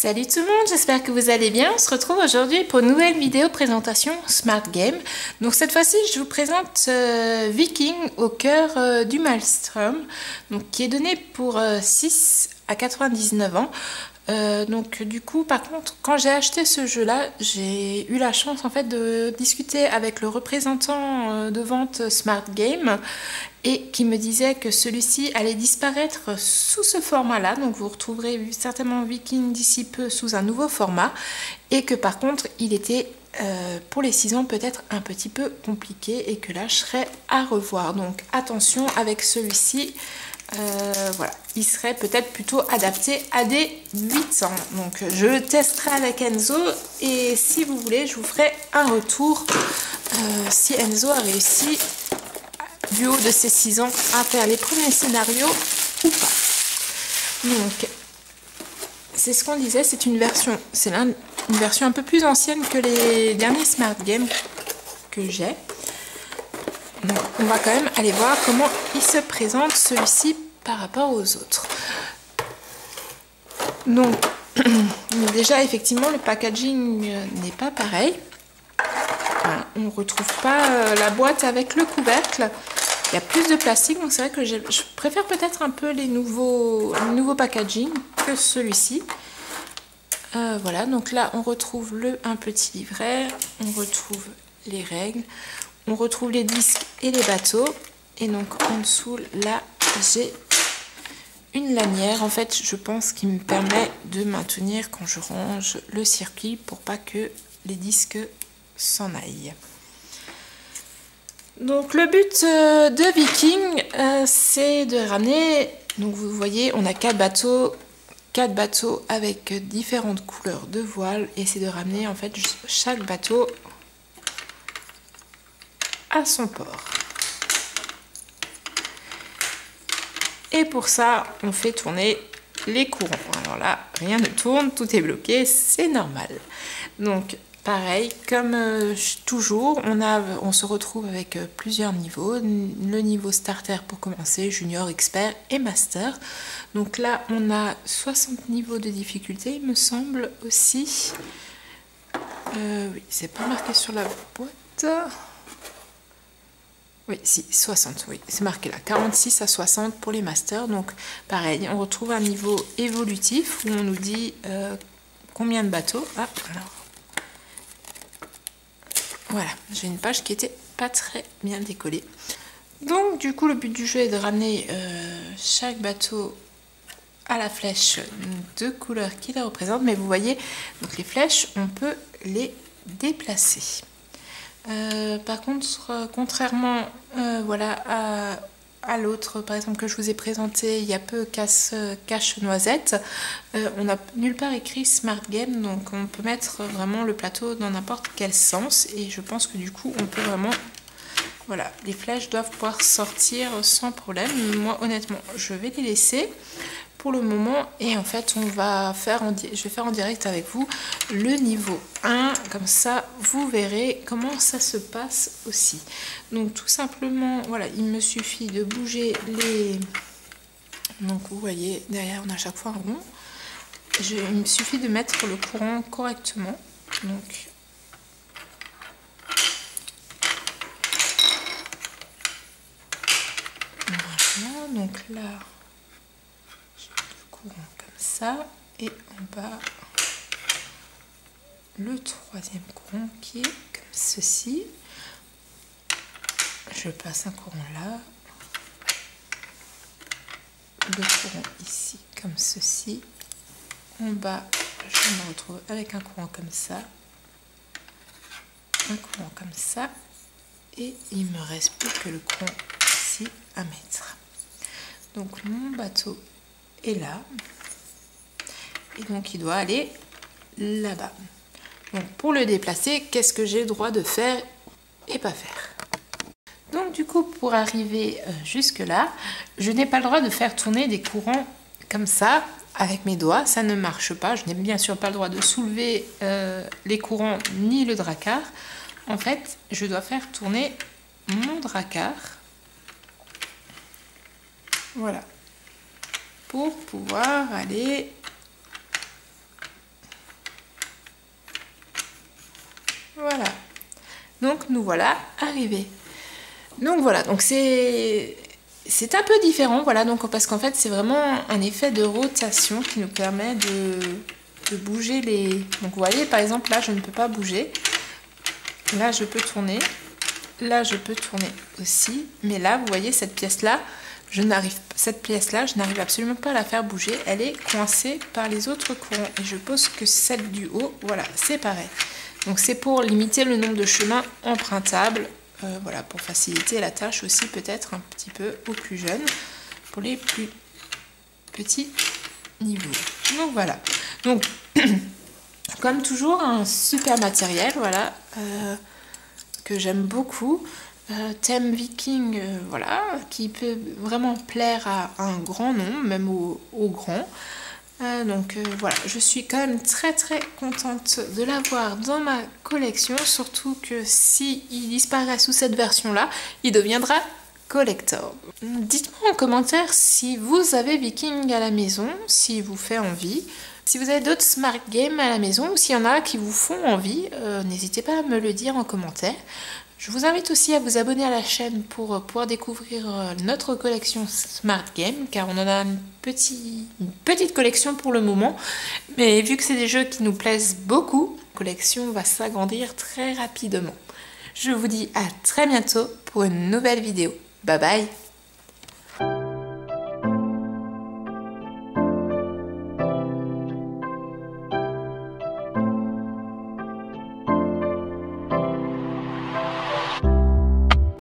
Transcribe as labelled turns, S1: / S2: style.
S1: Salut tout le monde, j'espère que vous allez bien. On se retrouve aujourd'hui pour une nouvelle vidéo présentation Smart Game. Donc cette fois-ci, je vous présente Viking au cœur du Maelstrom, donc qui est donné pour 6 à 99 ans. Donc du coup, par contre, quand j'ai acheté ce jeu-là, j'ai eu la chance en fait de discuter avec le représentant de vente Smart Game et qui me disait que celui-ci allait disparaître sous ce format-là. Donc vous retrouverez certainement Viking d'ici peu sous un nouveau format et que par contre, il était pour les 6 ans peut-être un petit peu compliqué et que là, je serais à revoir. Donc attention avec celui-ci. Voilà, il serait peut-être plutôt adapté à des 8 ans. Donc je testerai avec Enzo et si vous voulez, je vous ferai un retour si Enzo a réussi du haut de ses 6 ans à faire les premiers scénarios ou pas. Donc c'est ce qu'on disait, c'est une version, une version un peu plus ancienne que les derniers Smart Games que j'ai. Donc, on va quand même aller voir comment il se présente celui-ci par rapport aux autres. Donc déjà effectivement le packaging n'est pas pareil. Voilà, on ne retrouve pas la boîte avec le couvercle. Il y a plus de plastique, donc c'est vrai que je préfère peut-être un peu les nouveaux packaging que celui-ci. Voilà, donc là on retrouve un petit livret, on retrouve les règles. On retrouve les disques et les bateaux. Et donc en dessous, là, j'ai une lanière. En fait, je pense qui me permet de maintenir quand je range le circuit pour pas que les disques s'en aillent. Donc le but de Viking, c'est de ramener... Donc vous voyez, on a 4 bateaux avec différentes couleurs de voile. Et c'est de ramener en fait chaque bateau à son port. Et pour ça, on fait tourner les courants. Alors là, rien ne tourne, tout est bloqué, c'est normal. Donc, pareil, comme toujours, on se retrouve avec plusieurs niveaux. Le niveau starter pour commencer, junior, expert et master. Donc là, on a 60 niveaux de difficulté, il me semble aussi. Oui, c'est pas marqué sur la boîte. Oui, si, 60, oui, c'est marqué là, 46 à 60 pour les masters. Donc, pareil, on retrouve un niveau évolutif où on nous dit combien de bateaux. Ah, alors. Voilà, j'ai une page qui était pas très bien décollée. Donc, du coup, le but du jeu est de ramener chaque bateau à la flèche de couleur qui la représente. Mais vous voyez, donc les flèches, on peut les déplacer. Par contre, contrairement voilà, à l'autre par exemple que je vous ai présenté il y a peu, cache noisette, on n'a nulle part écrit Smart Game, donc on peut mettre vraiment le plateau dans n'importe quel sens et je pense que du coup on peut vraiment, voilà, les flèches doivent pouvoir sortir sans problème. Moi honnêtement je vais les laisser pour le moment et en fait je vais faire en direct avec vous le niveau 1, comme ça vous verrez comment ça se passe aussi. Donc tout simplement, voilà, il me suffit de bouger les... Donc vous voyez, derrière on a à chaque fois un rond. Il me suffit de mettre le courant correctement. Donc voilà, donc là comme ça et en bas le troisième courant qui est comme ceci. Je passe un courant là, le courant ici comme ceci, en bas je me retrouve avec un courant comme ça, un courant comme ça et il me reste plus que le courant ici à mettre. Donc mon bateau est là et donc il doit aller là-bas. Donc pour le déplacer, qu'est-ce que j'ai le droit de faire et pas faire? Donc du coup pour arriver jusque là, je n'ai pas le droit de faire tourner des courants comme ça avec mes doigts, ça ne marche pas. Je n'ai bien sûr pas le droit de soulever les courants ni le dracard. En fait je dois faire tourner mon dracard, voilà, pour pouvoir aller Voilà. Donc nous voilà arrivés. Donc voilà, donc c'est un peu différent, voilà, donc parce qu'en fait c'est vraiment un effet de rotation qui nous permet de bouger les... Donc vous voyez par exemple là je ne peux pas bouger, là je peux tourner, là je peux tourner aussi, mais là vous voyez cette pièce là, je n'arrive absolument pas à la faire bouger, elle est coincée par les autres courants et je pense que celle du haut, voilà, c'est pareil. Donc c'est pour limiter le nombre de chemins empruntables. Voilà, pour faciliter la tâche aussi peut-être un petit peu aux plus jeunes, pour les plus petits niveaux. Donc voilà, donc comme toujours un super matériel, voilà, que j'aime beaucoup, thème viking, voilà, qui peut vraiment plaire à un grand nombre, même aux grands. Donc voilà, je suis quand même très contente de l'avoir dans ma collection, surtout que si il disparaît sous cette version là, il deviendra collector. Dites-moi en commentaire si vous avez Viking à la maison, si vous fait envie, si vous avez d'autres smart games à la maison ou s'il y en a qui vous font envie, n'hésitez pas à me le dire en commentaire. Je vous invite aussi à vous abonner à la chaîne pour pouvoir découvrir notre collection Smart Game, car on en a une petite collection pour le moment. Mais vu que c'est des jeux qui nous plaisent beaucoup, la collection va s'agrandir très rapidement. Je vous dis à très bientôt pour une nouvelle vidéo. Bye bye!